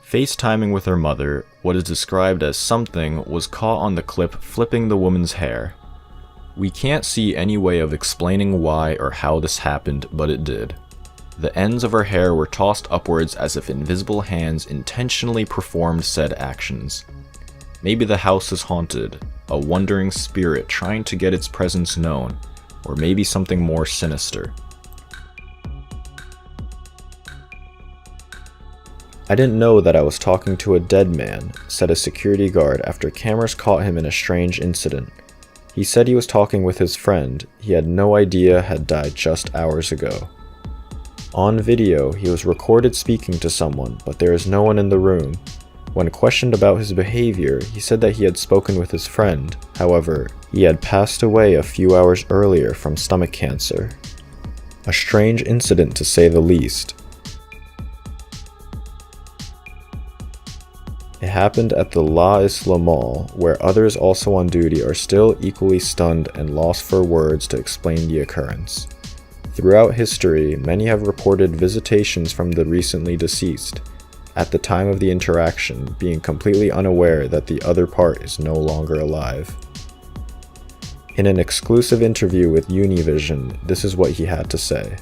FaceTiming with her mother, what is described as something was caught on the clip flipping the woman's hair. We can't see any way of explaining why or how this happened, but it did. The ends of her hair were tossed upwards as if invisible hands intentionally performed said actions. Maybe the house is haunted, a wandering spirit trying to get its presence known, or maybe something more sinister. "I didn't know that I was talking to a dead man," said a security guard after cameras caught him in a strange incident. He said he was talking with his friend he had no idea had died just hours ago. On video, he was recorded speaking to someone, but there is no one in the room. When questioned about his behavior, he said that he had spoken with his friend. However, he had passed away a few hours earlier from stomach cancer. A strange incident to say the least. It happened at the La Isla Mall, where others also on duty are still equally stunned and lost for words to explain the occurrence. Throughout history, many have reported visitations from the recently deceased, at the time of the interaction being completely unaware that the other part is no longer alive. In an exclusive interview with Univision, this is what he had to say.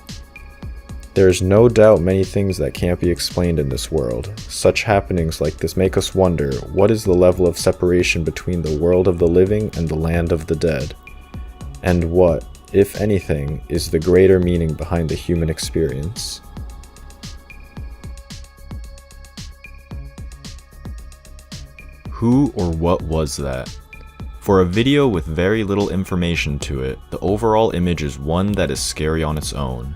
"There is no doubt many things that can't be explained in this world. Such happenings like this make us wonder what is the level of separation between the world of the living and the land of the dead, and what, if anything, is the greater meaning behind the human experience." Who or what was that? For a video with very little information to it, the overall image is one that is scary on its own.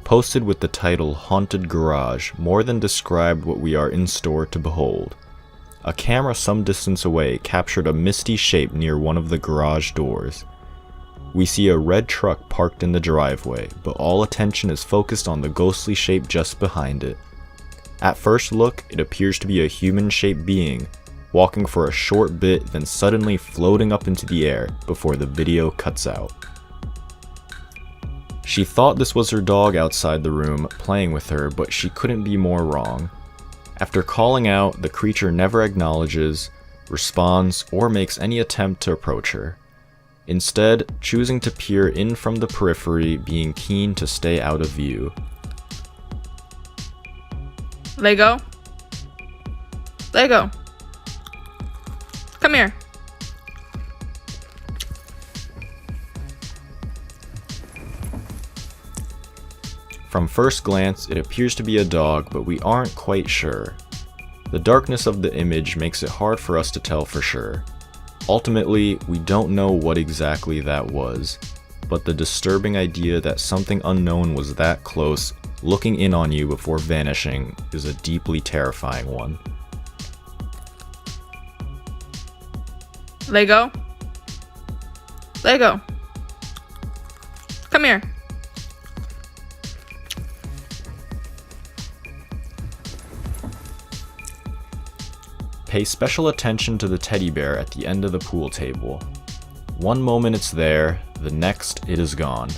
Posted with the title "Haunted Garage" more than described what we are in store to behold. A camera some distance away captured a misty shape near one of the garage doors. We see a red truck parked in the driveway, but all attention is focused on the ghostly shape just behind it. At first look, it appears to be a human-shaped being, walking for a short bit then suddenly floating up into the air before the video cuts out. She thought this was her dog outside the room playing with her, but she couldn't be more wrong. After calling out, the creature never acknowledges, responds, or makes any attempt to approach her. Instead, choosing to peer in from the periphery, being keen to stay out of view. Lego? Lego. Come here. From first glance, it appears to be a dog, but we aren't quite sure. The darkness of the image makes it hard for us to tell for sure. Ultimately, we don't know what exactly that was, but the disturbing idea that something unknown was that close, looking in on you before vanishing, is a deeply terrifying one. Lego? Lego. Come here. Pay special attention to the teddy bear at the end of the pool table. One moment it's there, the next it is gone.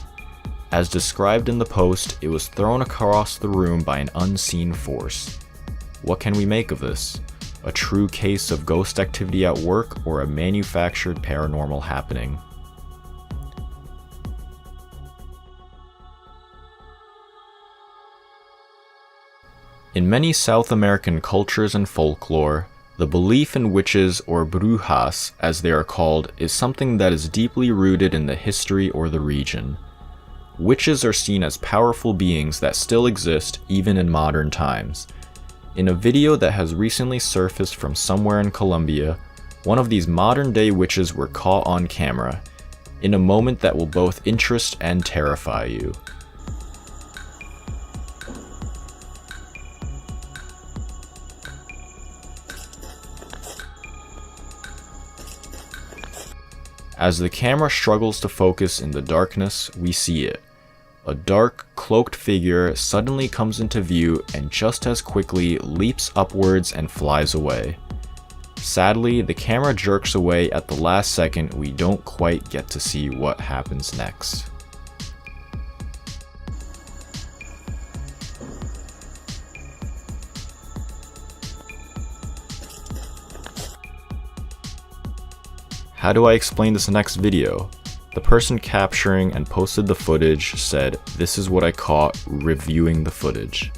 As described in the post, it was thrown across the room by an unseen force. What can we make of this? A true case of ghost activity at work or a manufactured paranormal happening? In many South American cultures and folklore, the belief in witches, or brujas as they are called, is something that is deeply rooted in the history or the region. Witches are seen as powerful beings that still exist even in modern times. In a video that has recently surfaced from somewhere in Colombia, one of these modern-day witches were caught on camera, in a moment that will both interest and terrify you. As the camera struggles to focus in the darkness, we see it. A dark, cloaked figure suddenly comes into view and just as quickly leaps upwards and flies away. Sadly, the camera jerks away at the last second. We don't quite get to see what happens next. How do I explain this next video? The person capturing and posted the footage said, "This is what I caught reviewing the footage."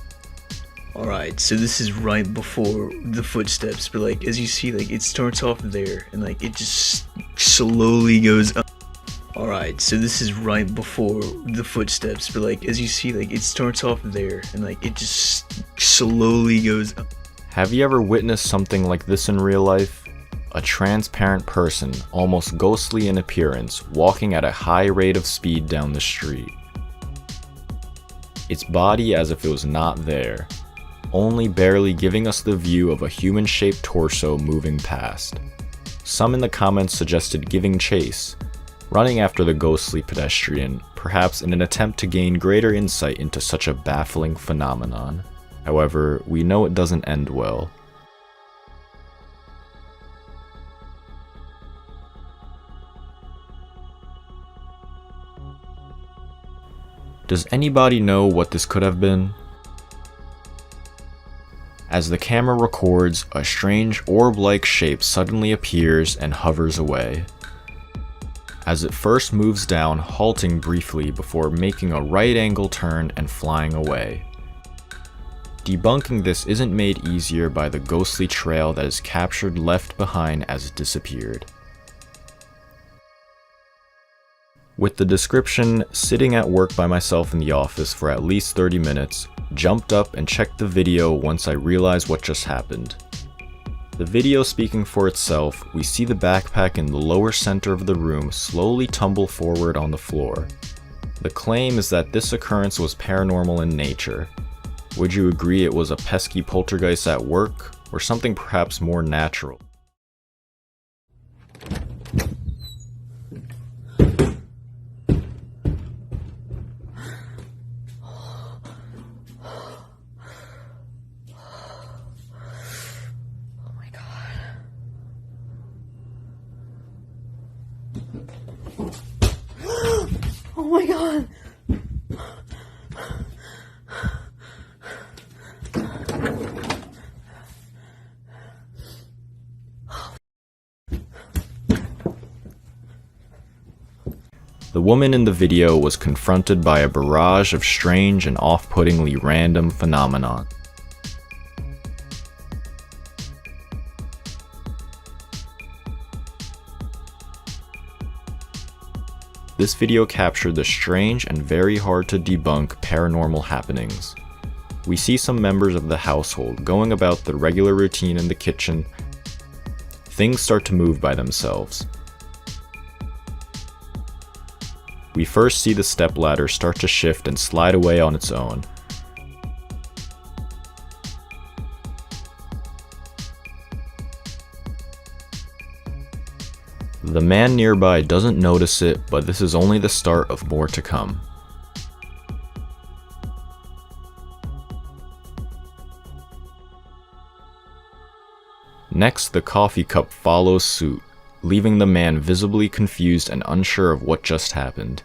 Alright, so this is right before the footsteps, but like as you see, like it starts off there and like it just slowly goes up. Alright, so this is right before the footsteps, but like as you see, like it starts off there and like it just slowly goes up. Have you ever witnessed something like this in real life? A transparent person, almost ghostly in appearance, walking at a high rate of speed down the street. Its body as if it was not there, only barely giving us the view of a human-shaped torso moving past. Some in the comments suggested giving chase, running after the ghostly pedestrian, perhaps in an attempt to gain greater insight into such a baffling phenomenon. However, we know it doesn't end well. Does anybody know what this could have been? As the camera records, a strange orb-like shape suddenly appears and hovers away. As it first moves down, halting briefly before making a right-angle turn and flying away. Debunking this isn't made easier by the ghostly trail that is captured left behind as it disappeared. With the description, "Sitting at work by myself in the office for at least 30 minutes, jumped up and checked the video once I realized what just happened." The video speaking for itself, we see the backpack in the lower center of the room slowly tumble forward on the floor. The claim is that this occurrence was paranormal in nature. Would you agree it was a pesky poltergeist at work, or something perhaps more natural? Oh my god! The woman in the video was confronted by a barrage of strange and off-puttingly random phenomena. This video captured the strange and very hard to debunk paranormal happenings. We see some members of the household going about the regular routine in the kitchen. Things start to move by themselves. We first see the stepladder start to shift and slide away on its own. The man nearby doesn't notice it, but this is only the start of more to come. Next, the coffee cup follows suit, leaving the man visibly confused and unsure of what just happened.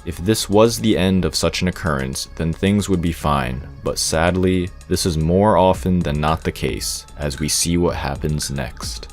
If this was the end of such an occurrence, then things would be fine, but sadly, this is more often than not the case, as we see what happens next.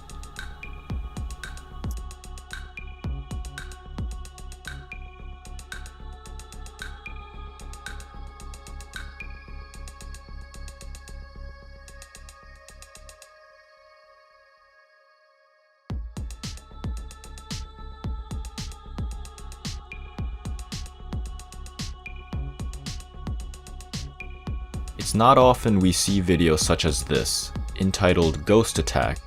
It's not often we see videos such as this, entitled Ghost Attack,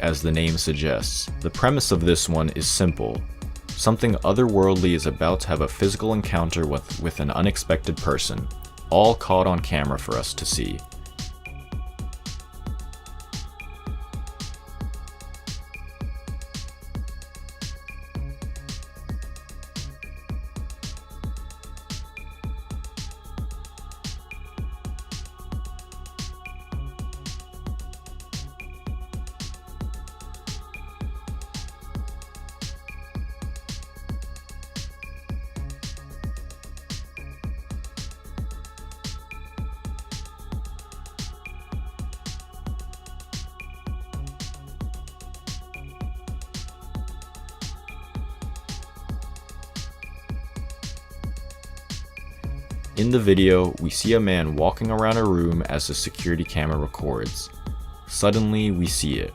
as the name suggests. The premise of this one is simple. Something otherworldly is about to have a physical encounter with an unexpected person, all caught on camera for us to see. In the video, we see a man walking around a room as the security camera records. Suddenly, we see it.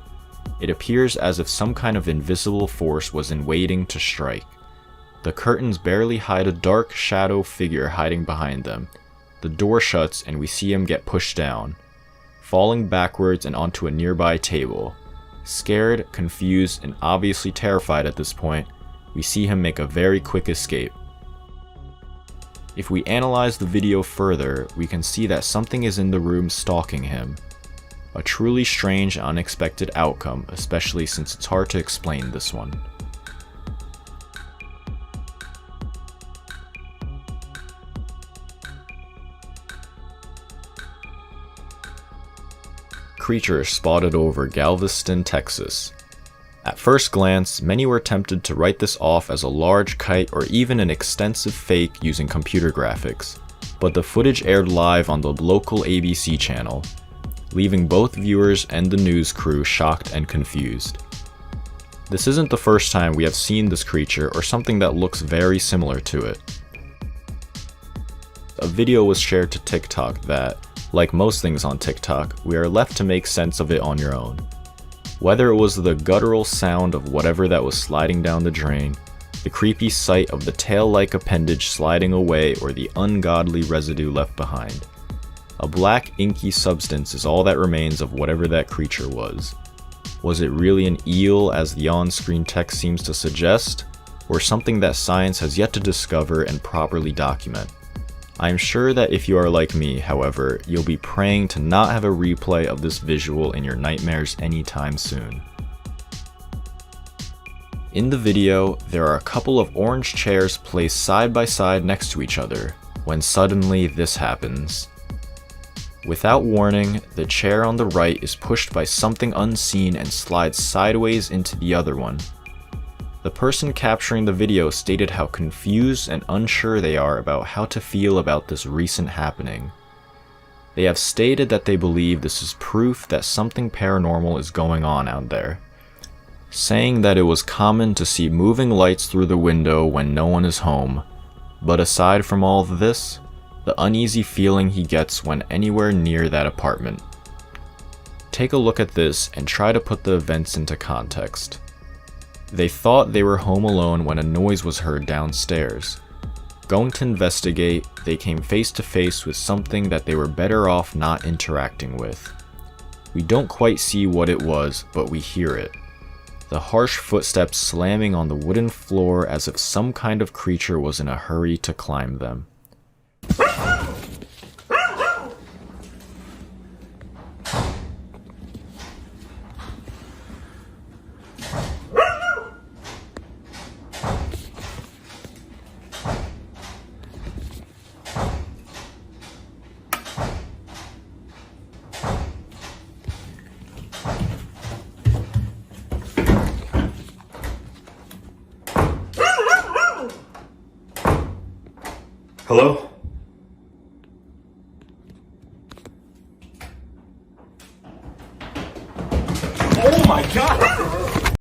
It appears as if some kind of invisible force was in waiting to strike. The curtains barely hide a dark shadow figure hiding behind them. The door shuts and we see him get pushed down, falling backwards and onto a nearby table. Scared, confused, and obviously terrified at this point, we see him make a very quick escape. If we analyze the video further, we can see that something is in the room stalking him. A truly strange and unexpected outcome, especially since it's hard to explain this one. Creature spotted over Galveston, Texas. At first glance, many were tempted to write this off as a large kite or even an extensive fake using computer graphics, but the footage aired live on the local ABC channel, leaving both viewers and the news crew shocked and confused. This isn't the first time we have seen this creature or something that looks very similar to it. A video was shared to TikTok that, like most things on TikTok, we are left to make sense of it on your own. Whether it was the guttural sound of whatever that was sliding down the drain, the creepy sight of the tail-like appendage sliding away, or the ungodly residue left behind. A black inky substance is all that remains of whatever that creature was. Was it really an eel as the on-screen text seems to suggest, or something that science has yet to discover and properly document? I am sure that if you are like me, however, you'll be praying to not have a replay of this visual in your nightmares anytime soon. In the video, there are a couple of orange chairs placed side by side next to each other, when suddenly this happens. Without warning, the chair on the right is pushed by something unseen and slides sideways into the other one. The person capturing the video stated how confused and unsure they are about how to feel about this recent happening. They have stated that they believe this is proof that something paranormal is going on out there, saying that it was common to see moving lights through the window when no one is home, but aside from all of this, the uneasy feeling he gets when anywhere near that apartment. Take a look at this and try to put the events into context. They thought they were home alone when a noise was heard downstairs. Going to investigate, they came face to face with something that they were better off not interacting with. We don't quite see what it was, but we hear it. The harsh footsteps slamming on the wooden floor as if some kind of creature was in a hurry to climb them. Hello? Oh my god!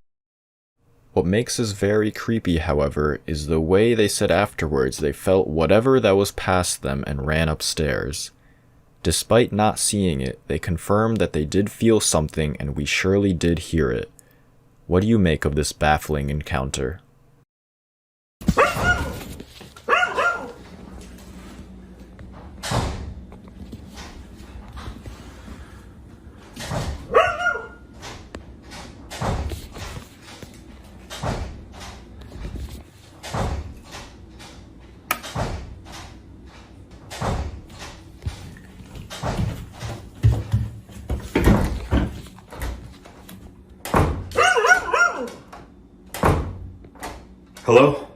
What makes this very creepy, however, is the way they said afterwards they felt whatever that was past them and ran upstairs. Despite not seeing it, they confirmed that they did feel something and we surely did hear it. What do you make of this baffling encounter? Hello?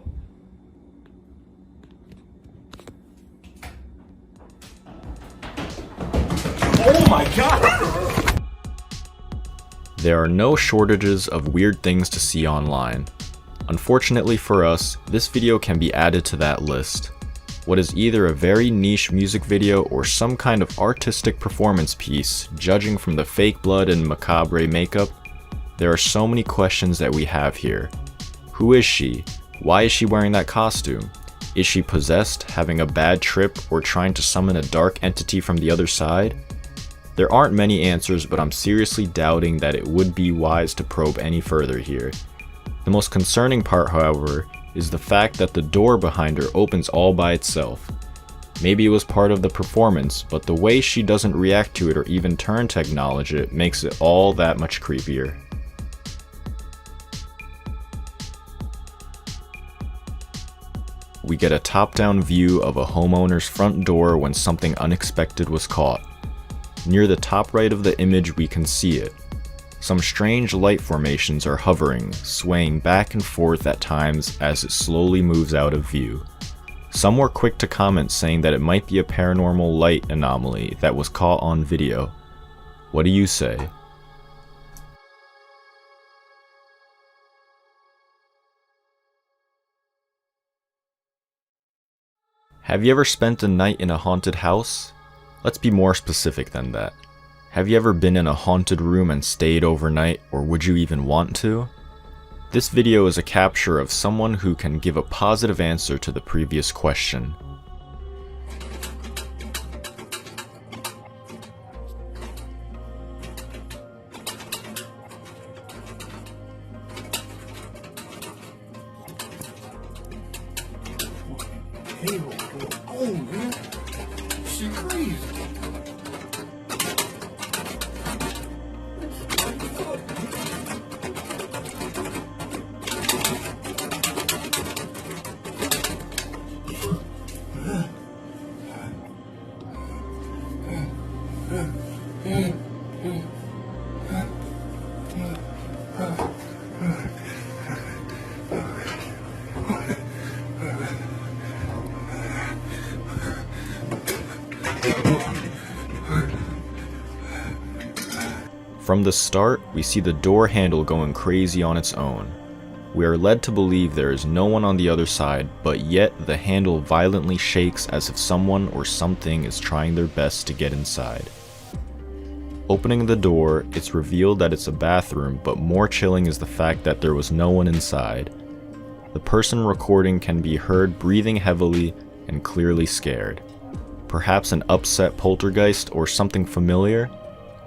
Oh my god! There are no shortages of weird things to see online. Unfortunately for us, this video can be added to that list. What is either a very niche music video or some kind of artistic performance piece, judging from the fake blood and macabre makeup, there are so many questions that we have here. Who is she? Why is she wearing that costume? Is she possessed, having a bad trip, or trying to summon a dark entity from the other side? There aren't many answers, but I'm seriously doubting that it would be wise to probe any further here. The most concerning part, however, is the fact that the door behind her opens all by itself. Maybe it was part of the performance, but the way she doesn't react to it or even turn to acknowledge it makes it all that much creepier. We get a top-down view of a homeowner's front door when something unexpected was caught. Near the top right of the image we can see it. Some strange light formations are hovering, swaying back and forth at times as it slowly moves out of view. Some were quick to comment saying that it might be a paranormal light anomaly that was caught on video. What do you say? Have you ever spent a night in a haunted house? Let's be more specific than that. Have you ever been in a haunted room and stayed overnight, or would you even want to? This video is a capture of someone who can give a positive answer to the previous question. Oh man, she crazy. From the start, we see the door handle going crazy on its own. We are led to believe there is no one on the other side, but yet the handle violently shakes as if someone or something is trying their best to get inside. Opening the door, it's revealed that it's a bathroom, but more chilling is the fact that there was no one inside. The person recording can be heard breathing heavily and clearly scared. Perhaps an upset poltergeist or something familiar?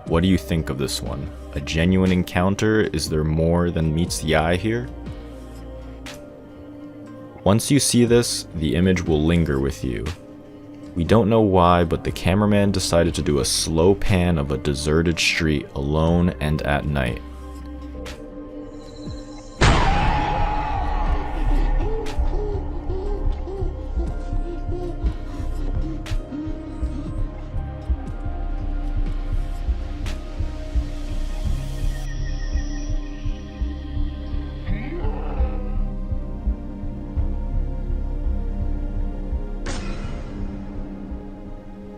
What do you think of this one? A genuine encounter? Is there more than meets the eye here? Once you see this, the image will linger with you. We don't know why, but the cameraman decided to do a slow pan of a deserted street alone and at night.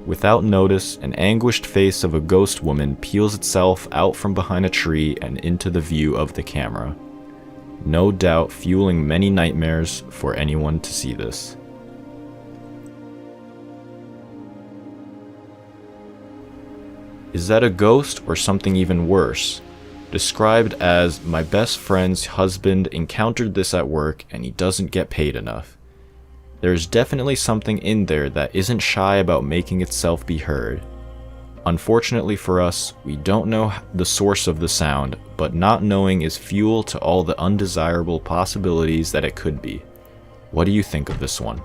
Without notice, an anguished face of a ghost woman peels itself out from behind a tree and into the view of the camera. No doubt fueling many nightmares for anyone to see this. Is that a ghost or something even worse? Described as, my best friend's husband encountered this at work and he doesn't get paid enough. There's definitely something in there that isn't shy about making itself be heard. Unfortunately for us, we don't know the source of the sound, but not knowing is fuel to all the undesirable possibilities that it could be. What do you think of this one?